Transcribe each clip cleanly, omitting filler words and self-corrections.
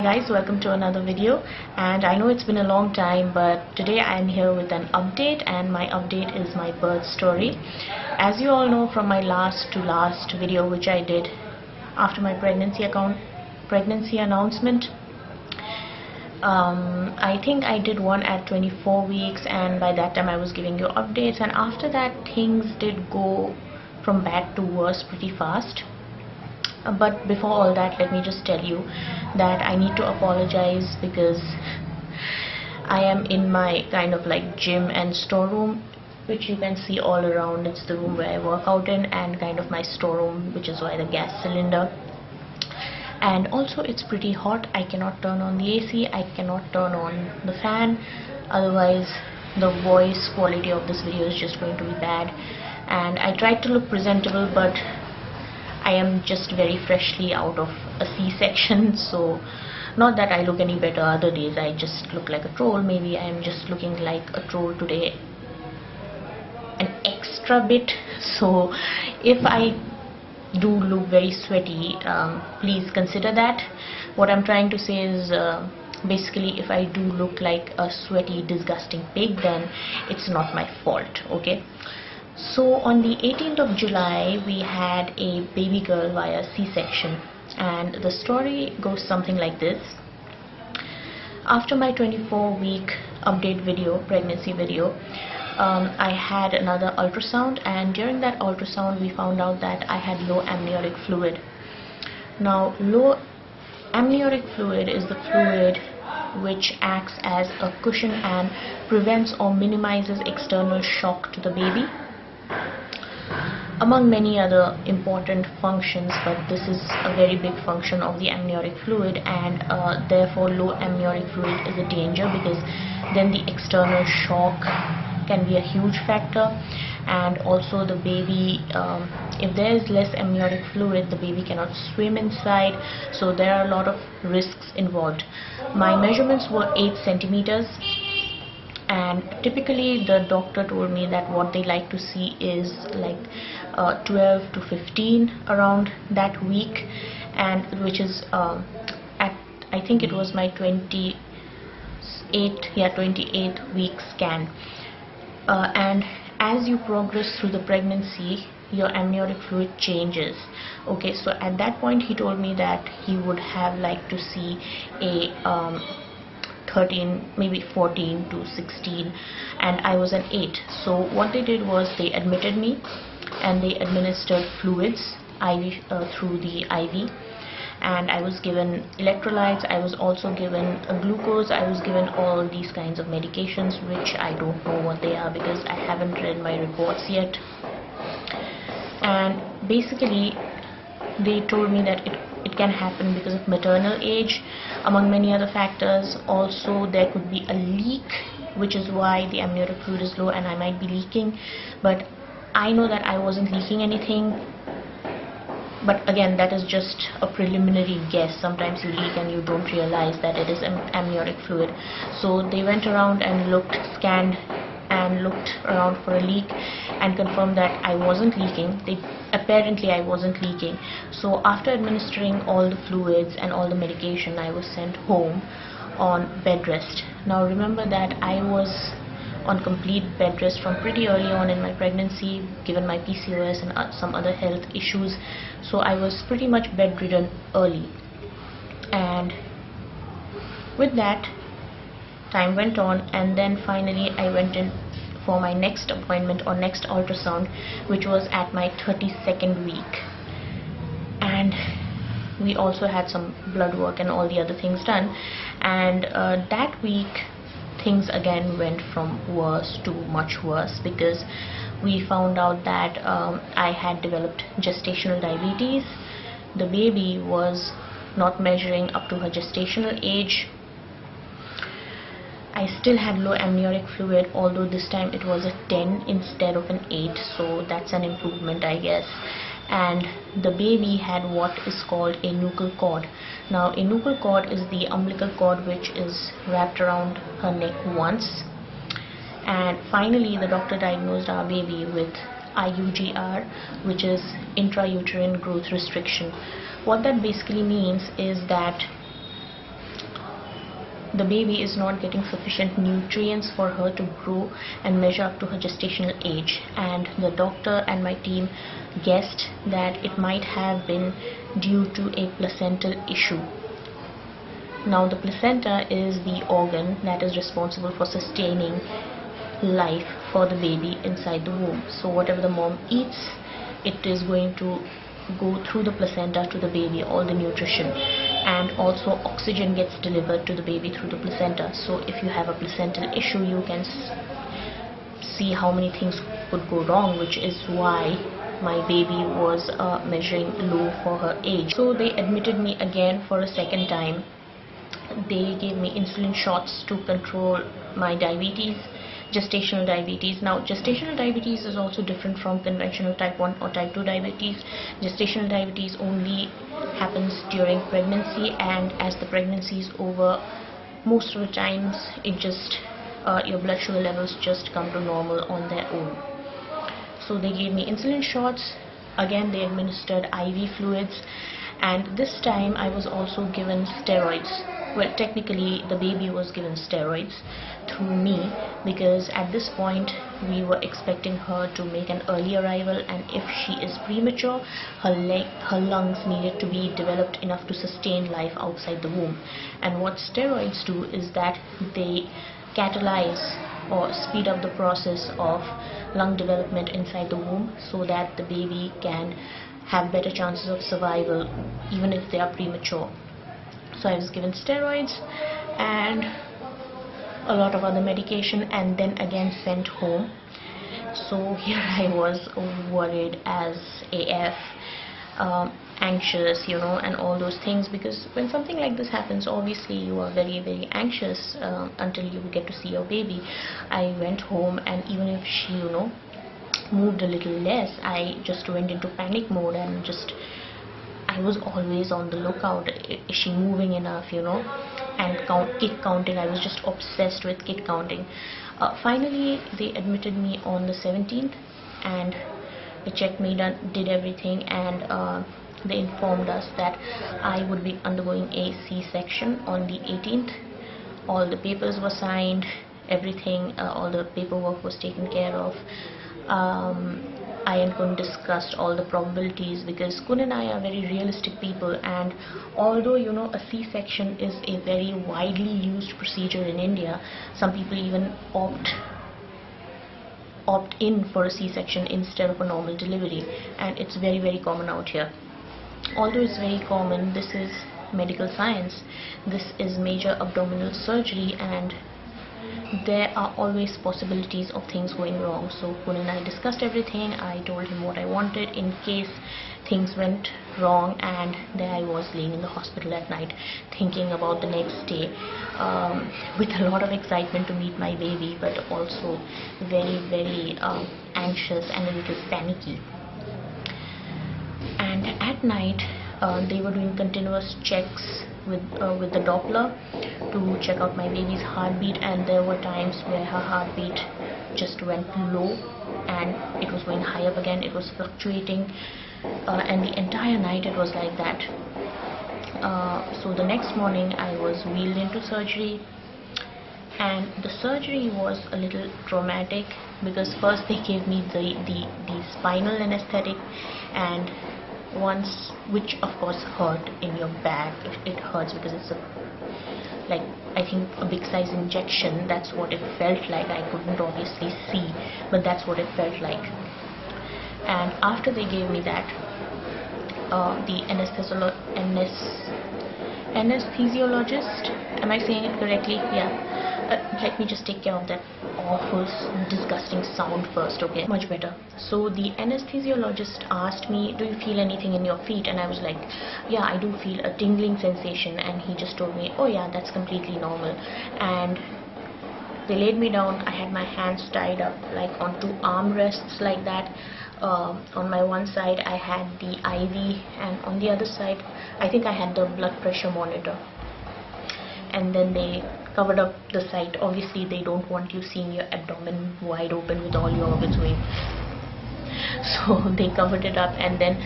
Guys, welcome to another video. And I know it's been a long time, but today I'm here with an update, and my update is my birth story. As you all know from my last video which I did after my pregnancy announcement, I think I did one at 24 weeks, and by that time I was giving you updates, and after that things did go from bad to worse pretty fast. But before all that, let me just tell you that I need to apologize because I am in my kind of like gym and storeroom, which you can see all around. It's the room where I work out in, and kind of my storeroom, which is why the gas cylinder. And also it's pretty hot. I cannot turn on the AC, I cannot turn on the fan, otherwise the voice quality of this video is just going to be bad. And I tried to look presentable, but I am just very freshly out of a C-section, so not that I look any better other days. I just look like a troll. Maybe I am just looking like a troll today an extra bit. So if I do look very sweaty, please consider that. What I'm trying to say is basically, if I do look like a sweaty disgusting pig, then it's not my fault, okay? So on the 18th of July we had a baby girl via C-section, and the story goes something like this. After my 24-week update video, pregnancy video, I had another ultrasound, and during that ultrasound we found out that I had low amniotic fluid. Now, low amniotic fluid is the fluid which acts as a cushion and prevents or minimizes external shock to the baby, among many other important functions, but this is a very big function of the amniotic fluid. And therefore low amniotic fluid is a danger, because then the external shock can be a huge factor. And also the baby, if there is less amniotic fluid, the baby cannot swim inside, so there are a lot of risks involved. My measurements were 8 centimeters, and typically the doctor told me that what they like to see is like 12 to 15 around that week, and which is at, I think it was my 28 week scan. And as you progress through the pregnancy, your amniotic fluid changes. Okay, so at that point he told me that he would have liked to see a 13, maybe 14 to 16, and I was an 8. So what they did was they admitted me and they administered fluids IV, through the IV, and I was given electrolytes. I was also given a glucose. I was given all these kinds of medications, which I don't know what they are because I haven't read my reports yet. And basically they told me that it can happen because of maternal age, among many other factors. Also there could be a leak, which is why the amniotic fluid is low and I might be leaking, but I know that I wasn't leaking anything. But again, that is just a preliminary guess. Sometimes you leak and you don't realize that it is amniotic fluid. So they went around and scanned and looked around for a leak and confirmed that I wasn't leaking. Apparently I wasn't leaking. So after administering all the fluids and all the medication, I was sent home on bed rest. Now remember that I was on complete bed rest from pretty early on in my pregnancy, given my PCOS and some other health issues. So I was pretty much bedridden early, and with that time went on, and then finally I went in for my next appointment or next ultrasound, which was at my 32nd week. And we also had some blood work and all the other things done, and that week things again went from worse to much worse, because we found out that I had developed gestational diabetes. The baby was not measuring up to her gestational age. I still had low amniotic fluid, although this time it was a 10 instead of an 8, so that's an improvement, I guess. And the baby had what is called a nuchal cord. Now a nuchal cord is the umbilical cord which is wrapped around her neck once. And finally the doctor diagnosed our baby with IUGR, which is intrauterine growth restriction. What that basically means is that the baby is not getting sufficient nutrients for her to grow and measure up to her gestational age, and the doctor and my team guessed that it might have been due to a placental issue. Now the placenta is the organ that is responsible for sustaining life for the baby inside the womb. So whatever the mom eats, it is going to go through the placenta to the baby, all the nutrition, and also oxygen gets delivered to the baby through the placenta. So if you have a placental issue, you can see how many things could go wrong, which is why my baby was measuring low for her age. So they admitted me again for a second time. They gave me insulin shots to control my diabetes, gestational diabetes. Now gestational diabetes is also different from conventional type 1 or type 2 diabetes. Gestational diabetes only happens during pregnancy, and as the pregnancy is over, most of the times it just your blood sugar levels just come to normal on their own. So they gave me insulin shots. Again they administered IV fluids, and this time I was also given steroids. Well, technically the baby was given steroids through me, because at this point we were expecting her to make an early arrival, and if she is premature, her lungs needed to be developed enough to sustain life outside the womb. And what steroids do is that they catalyze or speed up the process of lung development inside the womb, so that the baby can have better chances of survival even if they are premature. So I was given steroids and a lot of other medication, and then again sent home. So here I was, worried as AF, anxious, and all those things, because when something like this happens, obviously you are very, very anxious until you get to see your baby. I went home, and even if she moved a little less, I just went into panic mode, and I was always on the lookout. Is she moving enough, and kick counting. I was just obsessed with kick counting. Finally they admitted me on the 17th, and they checked me, did everything, and they informed us that I would be undergoing a C-section on the 18th. All the papers were signed, everything, all the paperwork was taken care of. I and Kun discussed all the probabilities, because Kun and I are very realistic people, and although a C-section is a very widely used procedure in India, some people even opt in for a C-section instead of a normal delivery, and it's very, very common out here. Although it's very common, this is medical science, this is major abdominal surgery, and there are always possibilities of things going wrong. So Kun and I discussed everything. I told him what I wanted in case things went wrong, and there I was laying in the hospital at night thinking about the next day, with a lot of excitement to meet my baby, but also very, very anxious and a little panicky. And at night they were doing continuous checks with the Doppler to check out my baby's heartbeat, and there were times where her heartbeat just went low and it was going high up again. It was fluctuating, and the entire night it was like that. So the next morning I was wheeled into surgery, and the surgery was a little traumatic, because first they gave me the spinal anesthetic, and once, which of course hurt in your back. It hurts because it's I think a big size injection. That's what it felt like. I couldn't obviously see, but that's what it felt like. And after they gave me that, the anesthesiologist, am I saying it correctly? Yeah. Let me just take care of that awful, disgusting sound first, okay? Much better. So the anesthesiologist asked me, do you feel anything in your feet? And I was like, yeah, I do feel a tingling sensation. And he just told me, oh yeah, that's completely normal. And they laid me down. I had my hands tied up on two armrests like that. On my one side I had the IV, and on the other side I think I had the blood pressure monitor. And then they covered up the site. Obviously they don't want you seeing your abdomen wide open with all your organs going. So they covered it up, and then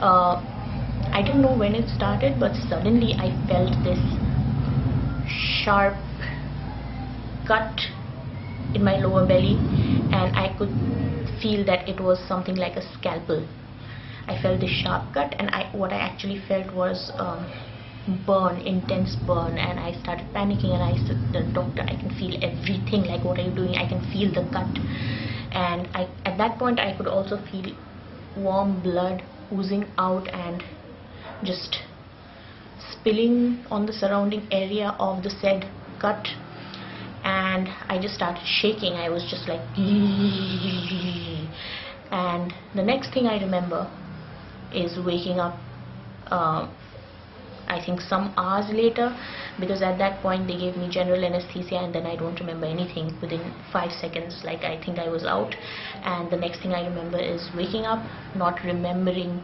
I didn't know when it started, but suddenly I felt this sharp cut in my lower belly, and I could feel that it was something like a scalpel. I felt this sharp cut, and what I actually felt was burn, intense burn, and I started panicking, and I said, the doctor, I can feel everything, like, what are you doing? I can feel the cut. And at that point I could also feel warm blood oozing out and just spilling on the surrounding area of the said cut, and I just started shaking. I was just like and the next thing I remember is waking up, I think some hours later, because at that point they gave me general anesthesia, and then I don't remember anything within 5 seconds. Like, I think I was out, and the next thing I remember is waking up, not remembering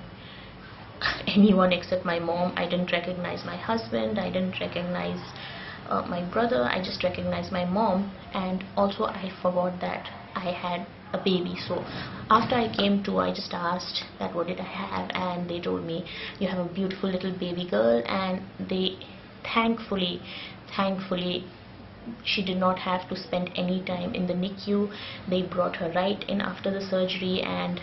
anyone except my mom. I didn't recognize my husband, I didn't recognize my brother, I just recognized my mom, and also I forgot that I had a baby. So after I came to, I just asked that what did I have, and they told me, you have a beautiful little baby girl. And they thankfully she did not have to spend any time in the NICU. They brought her right in after the surgery, and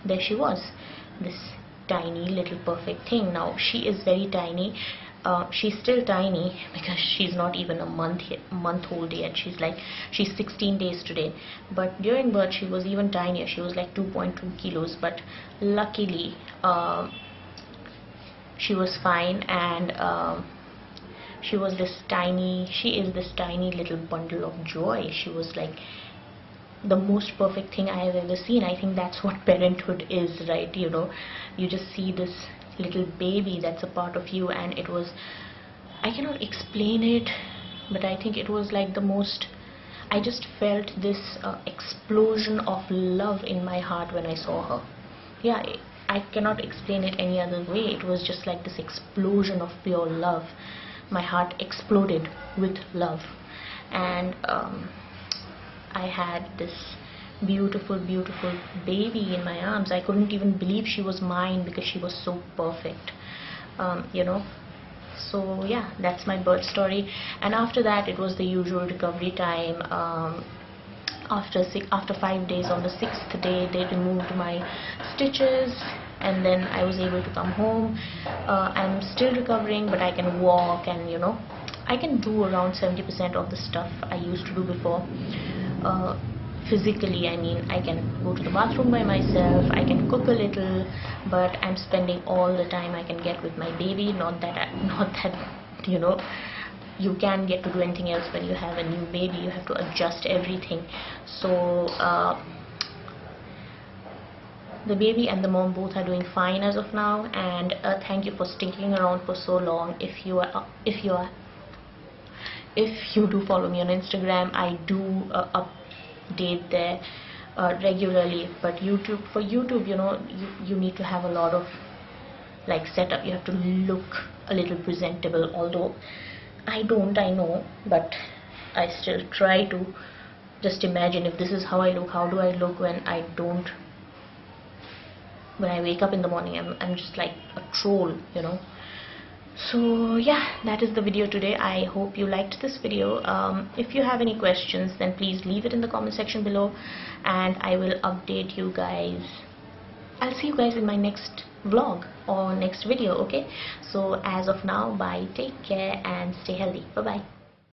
there she was, this tiny little perfect thing. Now she is very tiny. She's still tiny because she's not even a month old yet. She's 16 days today, but during birth she was even tinier. She was like 2.2 kilos, but luckily she was fine, and she is this tiny little bundle of joy. She was like the most perfect thing I have ever seen. I think that's what parenthood is, right? You just see this little baby that's a part of you, and it was, I cannot explain it, but I think it was like the most, I just felt this explosion of love in my heart when I saw her. Yeah, I cannot explain it any other way. It was just like this explosion of pure love. My heart exploded with love, and I had this beautiful baby in my arms. I couldn't even believe she was mine because she was so perfect. So yeah, that's my birth story. And after that, it was the usual recovery time. After 5 days, on the 6th day, they removed my stitches, and then I was able to come home. I'm still recovering, but I can walk, and I can do around 70% of the stuff I used to do before. Physically, I mean, I can go to the bathroom by myself, I can cook a little, but I'm spending all the time I can get with my baby. Not that you can get to do anything else when you have a new baby. You have to adjust everything. So the baby and the mom both are doing fine as of now, and thank you for sticking around for so long. If you do follow me on Instagram, I do update there regularly. But for YouTube, you need to have a lot of like setup. You have to look a little presentable, although I know, but I still try to. Just imagine, if this is how I look, how do I look when I wake up in the morning? I'm just like a troll. So yeah, that is the video today. I hope you liked this video. If you have any questions, then please leave it in the comment section below, and I will update you guys. I'll see you guys in my next vlog or next video. Okay, so as of now, bye, take care, and stay healthy. Bye bye.